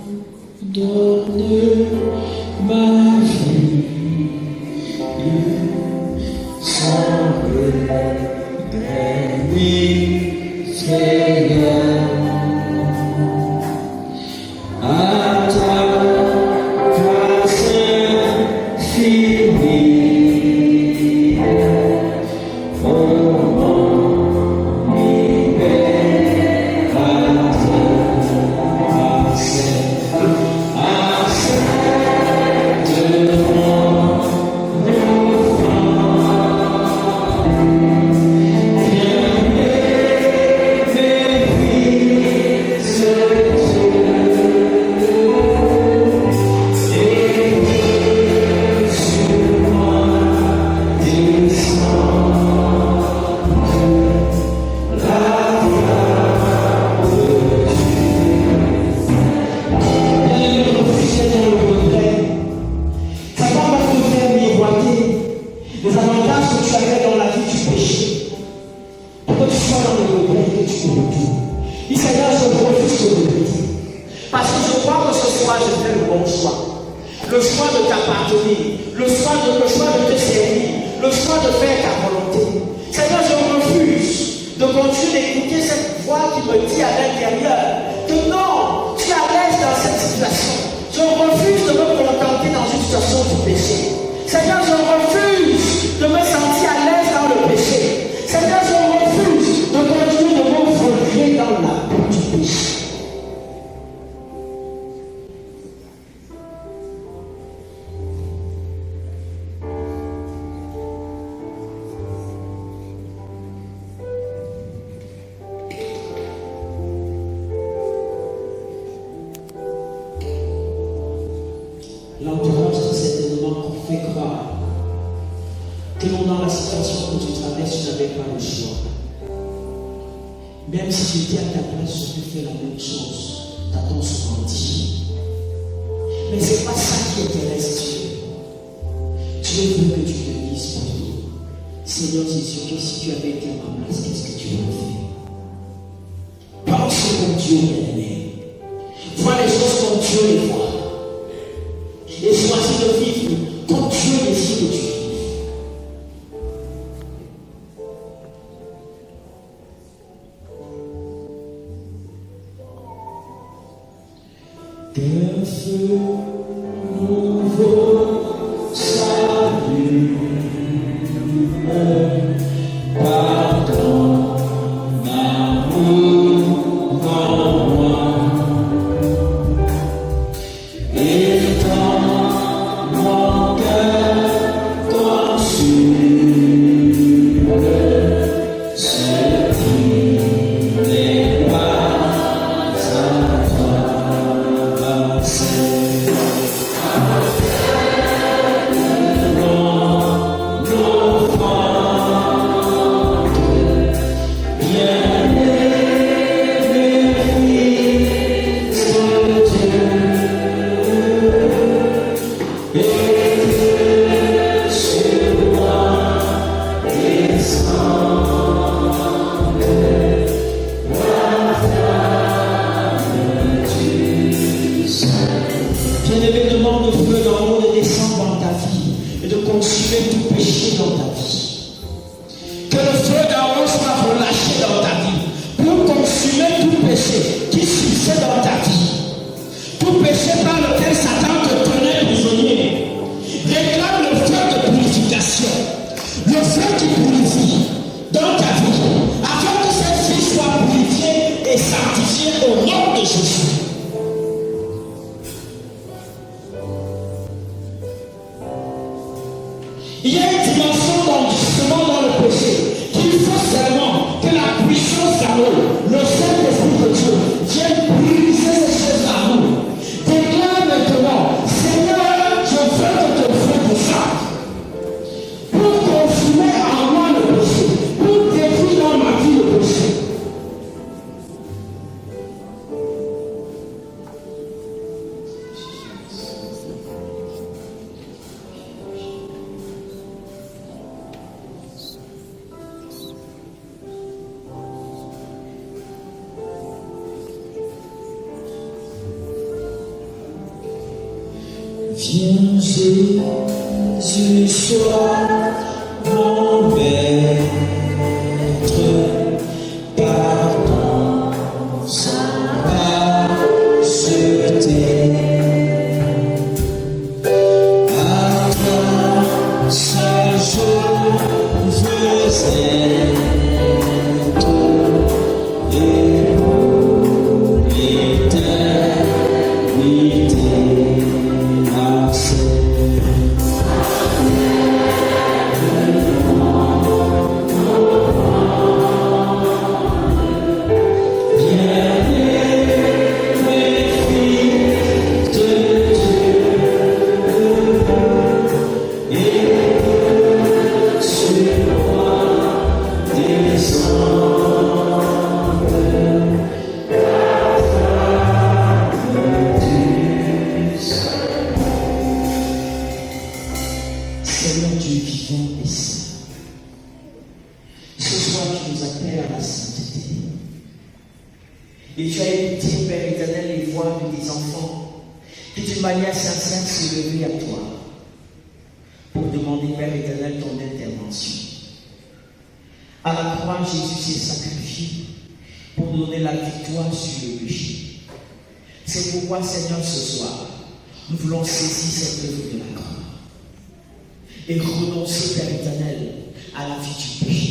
Speaker 1: ma vie sans regret, Seigneur, à ta grâce infinie. L'entourage de cet événement fait croire que dans la situation que tu traverses, tu n'avais pas le choix. Même si j'étais à ta place, j'aurais fait la même chose. T'as-t-on souvent dit. Mais ce n'est pas ça qui intéresse Dieu. Dieu veut que tu te dises pour toi. Seigneur Jésus, que si tu avais été à ma place, qu'est-ce que tu aurais fait? Pense comme Dieu est. Vois les choses comme Dieu les voit. Et choisis de vivre comme Dieu désire que tu vives. Qu'un feu nouveau s'allume, pardon, amour en moi, et dans mon cœur consume ce qui n'est pas à toi. l'amour. Le Saint-Esprit de Dieu vient briser ces choses d'amour. Déclare maintenant, Seigneur, je veux que ton frère te sorte. Pour consumer en moi le péché, pour détruire dans ma vie le péché. Viens Jésus, sois mon maître, par ton sang racheté. À toi seul je veux être, et pour l'éternité.
Speaker 2: Et tu as écouté, Père éternel, les voix de tes enfants qui d'une manière sincère se levaient à toi pour demander, Père éternel, ton intervention. À la croix, Jésus s'est sacrifié pour donner la victoire sur le péché. C'est pourquoi, Seigneur, ce soir, nous voulons saisir cette œuvre de la croix et renoncer, Père éternel, à la vie du péché.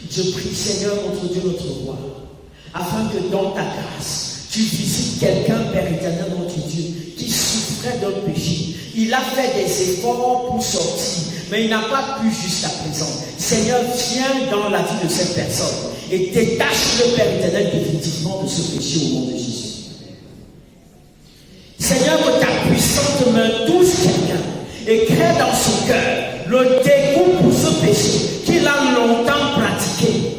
Speaker 2: Je prie, Seigneur, notre Dieu, notre roi, afin que dans ta grâce, tu visites quelqu'un, Père éternel, notre Dieu, qui souffrait d'un péché. Il a fait des efforts pour sortir, mais il n'a pas pu jusqu'à présent. Seigneur, viens dans la vie de cette personne et détache le Père éternel définitivement de ce péché au nom de Jésus. Seigneur, que ta puissante main touche quelqu'un et crée dans son cœur le dégoût pour ce péché qu'il a longtemps pratiqué.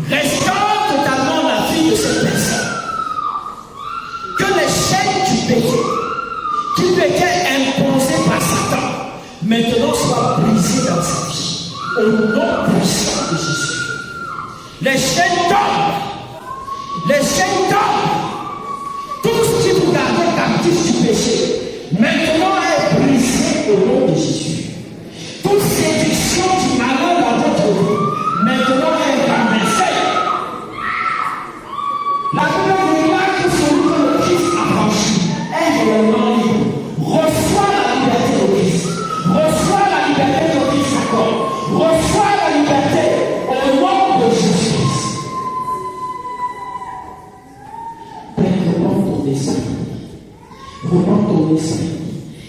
Speaker 2: Restaure totalement la vie de cette personne. Que les chaînes du péché qui lui étaient imposées par Satan maintenant soient brisées dans sa vie. Au nom puissant de Jésus. Les chaînes tombent. Les chaînes tombent. Tout ce qui vous gardait captif du péché maintenant est brisé au nom de Jésus. Toute séduction du malheur dans votre vie maintenant est ramassée. La Bible déclare que celui que le Christ a franchi est réellement libre. Reçois la liberté de Christ. Reçois la liberté de Christ accorde. Reçois la liberté au nom de Jésus-Christ. Père, reprends ton esprit. Reprends ton esprit.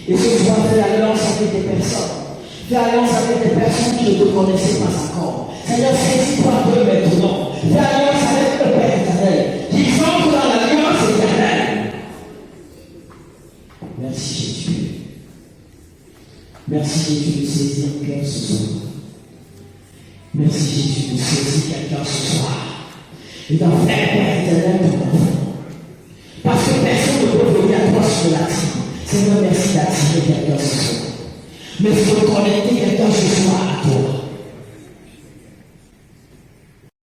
Speaker 2: Et ce soir, fais alliance avec des personnes. Fais alliance avec des personnes qui ne te connaissaient pas encore. Seigneur, saisis-toi d'eux maintenant. Fais alliance avec le Père éternel. Qu'ils entrent dans l'alliance éternelle. Merci Jésus. Merci Jésus de saisir quelqu'un ce soir. Merci Jésus de saisir quelqu'un ce soir. Et d'en faire Père éternel ton enfant. Parce que personne ne peut venir à toi sur la terre. Seigneur, merci d'attirer quelqu'un ce soir. Mais il faut connecter quelqu'un ce soir à toi.